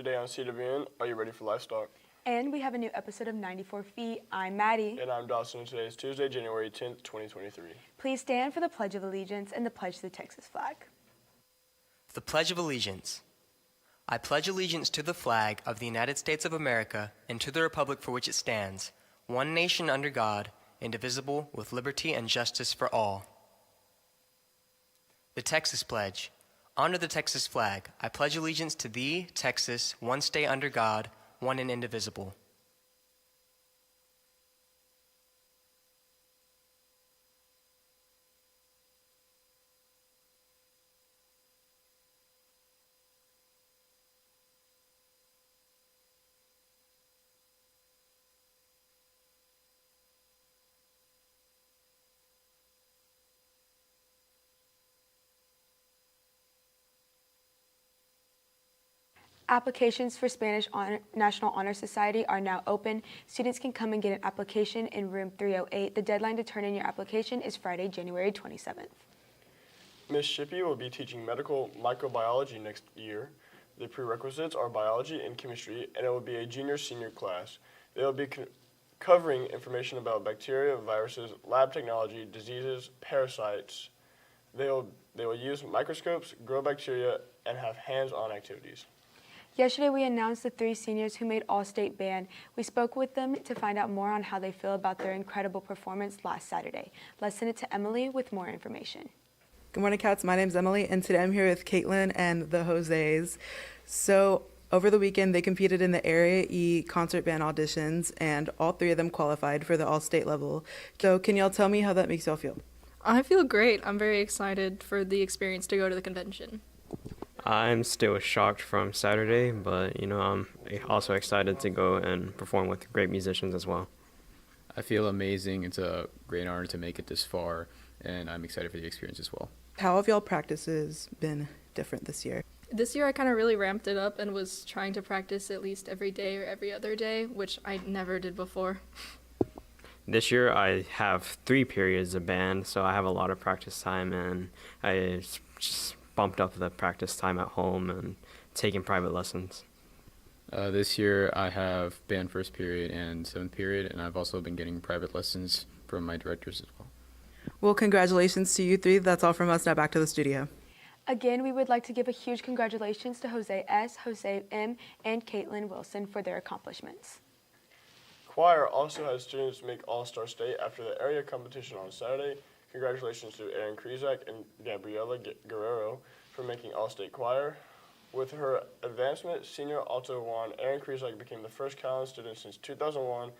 Today on CWN, are you ready for livestock? And we have a new episode of 94 Feet. I'm Maddie. And I'm Dawson, and today is Tuesday, January 10th, 2023. Please stand for the Pledge of Allegiance and the pledge to the Texas flag. The Pledge of Allegiance. I pledge allegiance to the flag of the United States of America and to the republic for which it stands, one nation under God, indivisible, with liberty and justice for all. The Texas Pledge. Honor the Texas flag. I pledge allegiance to thee, Texas, one state under God, one and indivisible. Applications for Spanish National Honor Society are now open. Students can come and get an application in room 308. The deadline to turn in your application is Friday, January 27th. Ms. Shippey will be teaching medical microbiology next year. The prerequisites are biology and chemistry, and it will be a junior-senior class. They will be covering information about bacteria, viruses, lab technology, diseases, parasites. They will use microscopes, grow bacteria, and have hands-on activities. Yesterday, we announced the 3 seniors who made All-State Band. We spoke with them to find out more on how they feel about their incredible performance last Saturday. Let's send it to Emily with more information. Good morning, Cats. My name's Emily, and today I'm here with Caitlin and the Jose's. So over the weekend, they competed in the Area E concert band auditions, and all 3 of them qualified for the all-state level. So can y'all tell me how that makes y'all feel? I feel great. I'm very excited for the experience to go to the convention. I'm still shocked from Saturday, but I'm also excited to go and perform with great musicians as well. I feel amazing. It's a great honor to make it this far, and I'm excited for the experience as well. How have y'all practices been different this year? This year I kind of really ramped it up and was trying to practice at least every day or every other day, which I never did before. This year I have 3 periods of band, so I have a lot of practice time, and I just bumped up the practice time at home and taking private lessons. This year I have band first period and 7th period, and I've also been getting private lessons from my directors as well. Well, congratulations to you 3. That's all from us. Now back to the studio. Again, we would like to give a huge congratulations to Jose S., Jose M., and Caitlin Wilson for their accomplishments. Choir also had students make All-Star State after the area competition on Saturday. Congratulations to Erin Krizak and Gabriela Guerrero for making All-State Choir. With her advancement, senior alto 1, Erin Krizak became the first Calallen student since 2001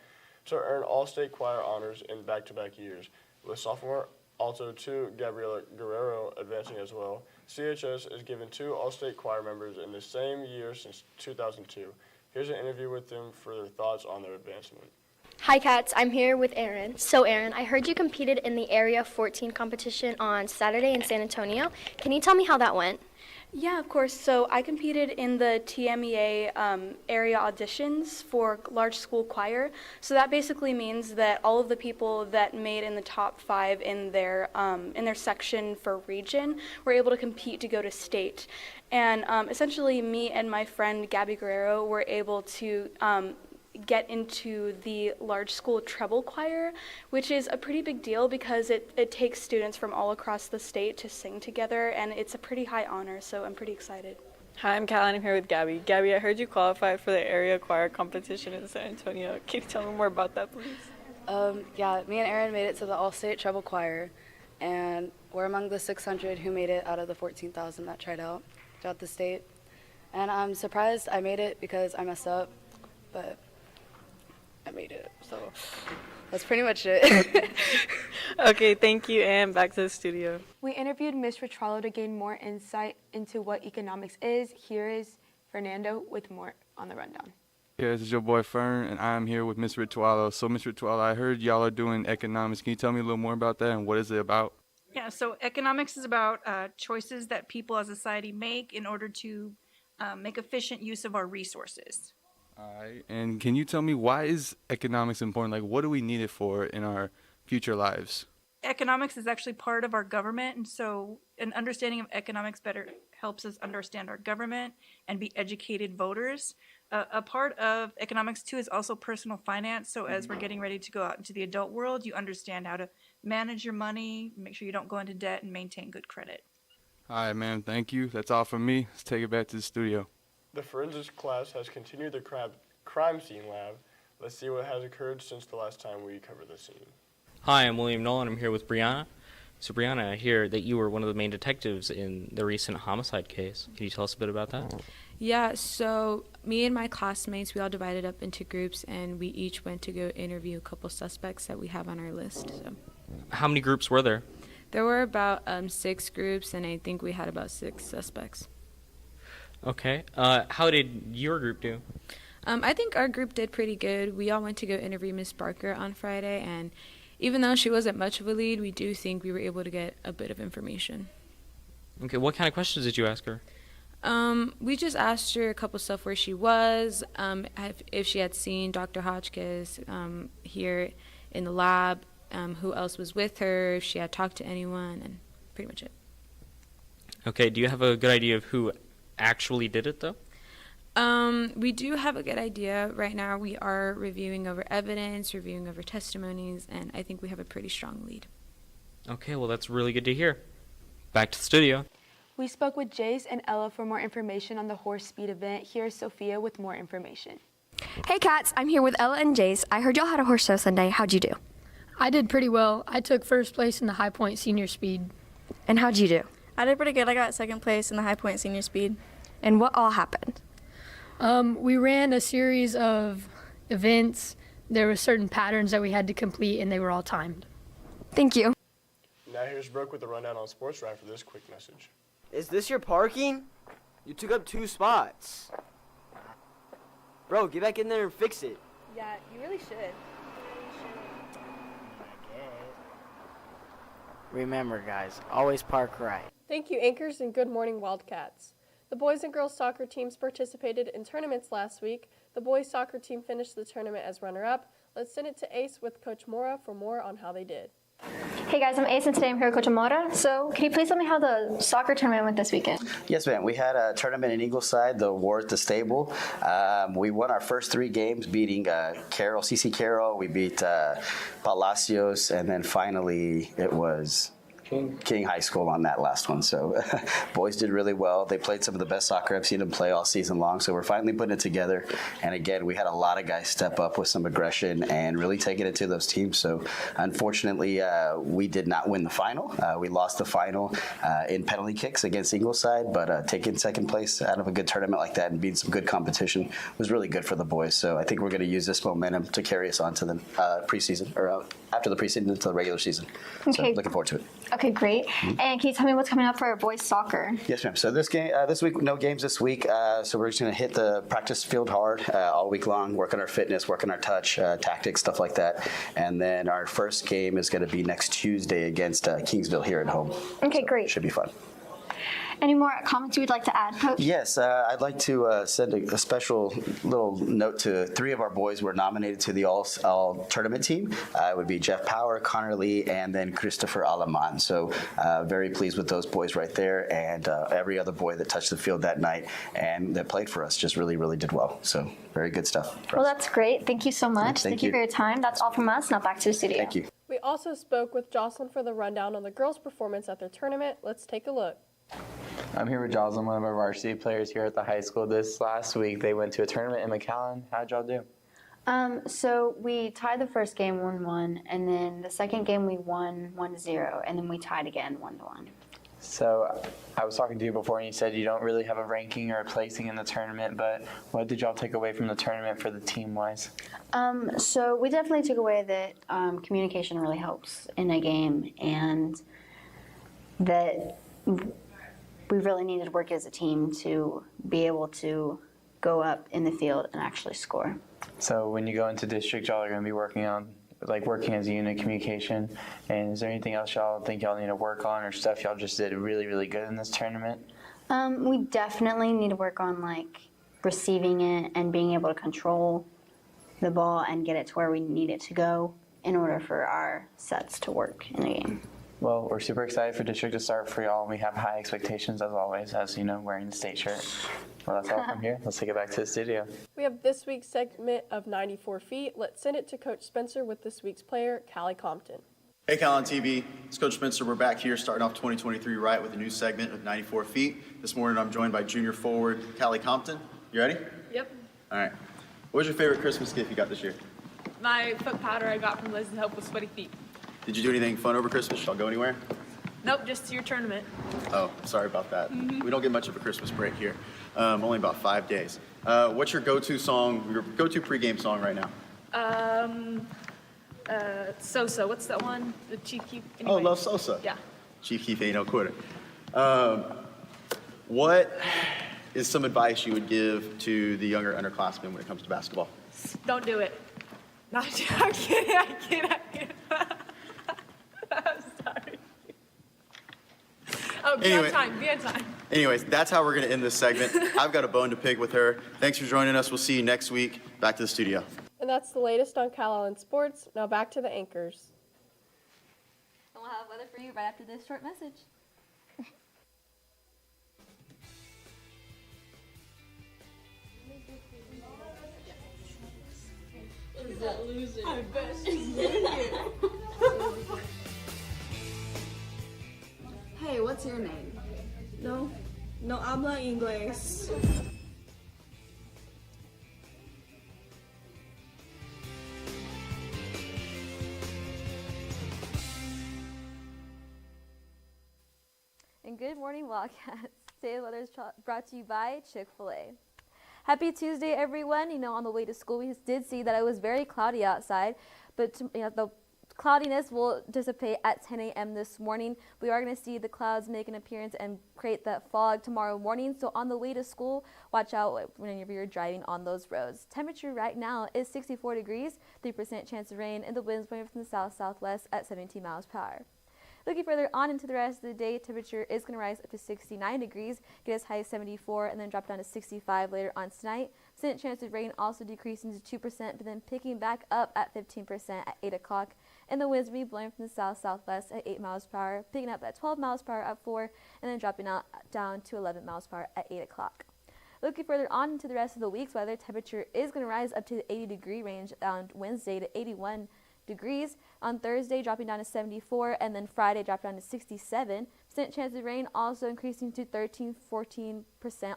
to earn All-State Choir honors in back-to-back years. With sophomore alto 2, Gabriela Guerrero advancing as well, CHS is given 2 All-State Choir members in the same year since 2002. Here's an interview with them for their thoughts on their advancement. Hi Cats, I'm here with Erin. So Erin, I heard you competed in the Area 14 competition on Saturday in San Antonio. Can you tell me how that went? Yeah, of course. So I competed in the TMEA area auditions for large school choir. So that basically means that all of the people that made in the top 5 in their section for region were able to compete to go to state. And essentially me and my friend Gabby Guerrero were able to get into the large school treble choir, which is a pretty big deal because it takes students from all across the state to sing together, and it's a pretty high honor, so I'm pretty excited. Hi, I'm Calallen. I'm here with Gabby. Gabby, I heard you qualified for the area choir competition in San Antonio. Can you tell me more about that, please? Yeah, me and Erin made it to the All-State Treble Choir, and we're among the 600 who made it out of the 14,000 that tried out throughout the state. And I'm surprised I made it because I messed up, but I made it, so that's pretty much it. Okay, thank you, and back to the studio. We interviewed Ms. Ritralo to gain more insight into what economics is. Here is Fernando with more on the rundown. Yeah, this is your boy Fern, and I'm here with Ms. Ritralo. So, Ms. Ritralo, I heard y'all are doing economics. Can you tell me a little more about that, and what is it about? Yeah, so economics is about choices that people as a society make in order to make efficient use of our resources. All right, and can you tell me why is economics important? Like, what do we need it for in our future lives? economics is actually part of our government, and so an understanding of economics better helps us understand our government and be educated voters. A part of economics too is also personal finance. So as we're getting ready to go out into the adult world, you understand how to manage your money, make sure you don't go into debt, and maintain good credit. All right, ma'am. Thank you. That's all from me. Let's take it back to the studio. The forensics class has continued the crime scene lab. Let's see what has occurred since the last time we covered the scene. Hi, I'm William Nolan. I'm here with Brianna. So, Brianna, I hear that you were one of the main detectives in the recent homicide case. Can you tell us a bit about that? Yeah, so me and my classmates, we all divided up into groups, and we each went to go interview a couple suspects that we have on our list. So How many groups were there? there were about 6 groups, and I think we had about 6 suspects. Okay. How did your group do? I think our group did pretty good. We all went to go interview Miss Barker on Friday, and even though she wasn't much of a lead, we do think we were able to get a bit of information. Okay, what kind of questions did you ask her? We just asked her a couple stuff where she was, if she had seen Dr. Hotchkiss here in the lab, who else was with her, if she had talked to anyone, and pretty much it. Okay, do you have a good idea of who actually did it, though? We do have a good idea. Right now we are reviewing over evidence, reviewing over testimonies, and I think we have a pretty strong lead. Okay, well, that's really good to hear. Back to the studio. We spoke with Jace and Ella for more information on the horse speed event. Here's Sophia with more information. Hey cats, I'm here with Ella and Jace. I heard y'all had a horse show Sunday. How'd you do? I did pretty well. I took first place in the High Point Senior Speed. And how'd you do? I did pretty good. I got second place in the High Point Senior Speed. And what all happened? We ran a series of events. There were certain patterns that we had to complete, and they were all timed. Thank you. Now here's Brooke with the rundown on sports right for this quick message. Is this your parking? You took up 2 spots. Bro, get back in there and fix it. Yeah, you really should. Remember, guys, always park right. Thank you, Anchors, and good morning, Wildcats. The boys and girls soccer teams participated in tournaments last week. The boys soccer team finished the tournament as runner-up. Let's send it to Ace with Coach Mora for more on how they did. Hey guys, I'm Ace and today I'm here with Coach Amora. So can you please tell me how the soccer tournament went this weekend? Yes, ma'am. We had a tournament in Ingleside, the War at the Stable. We won our first 3 games, beating CC Carroll. We beat Palacios, and then finally it was King High School on that last one. So boys did really well. They played some of the best soccer I've seen them play all season long. So we're finally putting it together. And again, we had a lot of guys step up with some aggression and really taking it to those teams. So unfortunately, we did not win the final. We lost the final in penalty kicks against Ingleside, but taking second place out of a good tournament like that and beating some good competition was really good for the boys. So I think we're going to use this momentum to carry us on to the preseason, or after the preseason into the regular season. So Okay. looking forward to it. Okay, great. And can you tell me what's coming up for boys soccer? Yes, ma'am. So this week, no games this week. So we're just going to hit the practice field hard all week long, work on our fitness, work on our touch, tactics, stuff like that. And then our first game is going to be next Tuesday against Kingsville here at home. Okay, great. Should be fun. Any more comments you would like to add, Coach? Yes, I'd like to send a special little note to 3 of our boys were nominated to the all tournament team. It would be Jeff Power, Connor Lee, and then Christopher Alaman. So very pleased with those boys right there, and every other boy that touched the field that night and that played for us just really, really did well. So very good stuff. Well, that's great. Thank you so much. Thank you you for your time. That's all from us. Now back to the studio. Thank you. We also spoke with Jocelyn for the rundown on the girls' performance at their tournament. Let's take a look. I'm here with Jocelyn, one of our varsity players here at the high school. This last week, they went to a tournament in McAllen. How'd y'all do? So we tied the first game 1-1, and then the second game we won 1-0, and then we tied again 1-1. So I was talking to you before, and you said you don't really have a ranking or a placing in the tournament, but what did y'all take away from the tournament for the team-wise? So we definitely took away that communication really helps in a game, and that we really needed to work as a team to be able to go up in the field and actually score. So when you go into district, y'all are going to be working on, working as a unit, communication. And is there anything else y'all think y'all need to work on, or stuff y'all just did really, really good in this tournament? We definitely need to work on receiving it and being able to control the ball and get it to where we need it to go. in order for our sets to work in a game. Well, we're super excited for district to start for y'all, and we have high expectations as always, as you know, wearing the state shirt. Well, that's all from here. Let's take it back to the studio. We have this week's segment of 94 feet. Let's send it to Coach Spencer with this week's player, Callie Compton. Hey, Calallen TV. It's Coach Spencer. We're back here starting off 2023 right with a new segment of 94 feet. This morning I'm joined by junior forward Callie Compton. You ready? Yep. All right. What was your favorite Christmas gift you got this year? My foot powder I got from Liz to help with sweaty feet. Did you do anything fun over Christmas? Y'all go anywhere? Nope, just your tournament. Oh, sorry about that. We don't get much of a Christmas break here. Only about 5 days. What's your go-to song, your go-to pregame song right now? Sosa, what's that one? The Chief Keef. Oh, Love Sosa. Yeah. Chief Keef ain't no quitter. What is some advice you would give to the younger underclassmen when it comes to basketball? Don't do it. No, I'm kidding. I can't. I'm sorry. Oh, be Anyway. on time. Be on time. Anyways, that's how we're going to end this segment. I've got a bone to pick with her. Thanks for joining us. We'll see you next week. Back to the studio. And that's the latest on Calallen sports. Now back to the anchors. And we'll have weather for you right after this short message. Is that loser? I bet she's Hey, what's your name? No habla inglés. And good morning, Wildcats. Today's weather is brought to you by Chick-fil-A. Happy Tuesday, everyone. You know, on the way to school, we did see that it was very cloudy outside, but the cloudiness will dissipate at 10 a.m. this morning. We are going to see the clouds make an appearance and create that fog tomorrow morning. So on the way to school, watch out whenever you're driving on those roads. Temperature right now is 64 degrees, 3% chance of rain, and the winds blowing from the south-southwest at 17 miles per hour. Looking further on into the rest of the day, temperature is going to rise up to 69 degrees, get as high as 74, and then drop down to 65 later on tonight. Percent chance of rain also decreasing to 2%, but then picking back up at 15% at 8 o'clock. And the winds will be blowing from the south-southwest at 8 miles per hour, picking up at 12 miles per hour at 4, and then dropping down to 11 miles per hour at 8 o'clock. Looking further on into the rest of the week's weather, temperature is going to rise up to the 80-degree range on Wednesday to 81 degrees. On Thursday, dropping down to 74, and then Friday, drop down to 67. Percent chance of rain also increasing to 13-14%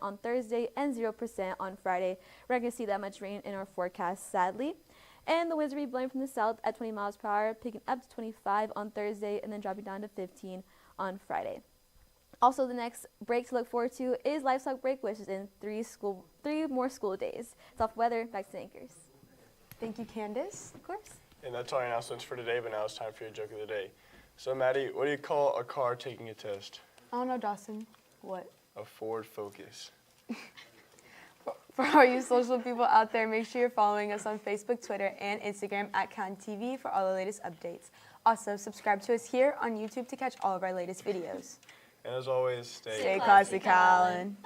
on Thursday and 0% on Friday. We're not going to see that much rain in our forecast, sadly. And the winds will be blowing from the south at 20 miles per hour, picking up to 25 on Thursday, and then dropping down to 15 on Friday. Also, the next break to look forward to is livestock break, which is in 3 more school days. It's off weather. Back to the anchors. Thank you, Candace. Of course. And that's all our announcements for today, but now it's time for your joke of the day. So, Maddie, what do you call a car taking a test? I don't know, Dawson. What? A Ford Focus. For all you social people out there, make sure you're following us on Facebook, Twitter, and Instagram at CalallenTV for all the latest updates. Also, subscribe to us here on YouTube to catch all of our latest videos. And as always, Stay classy, Calallen.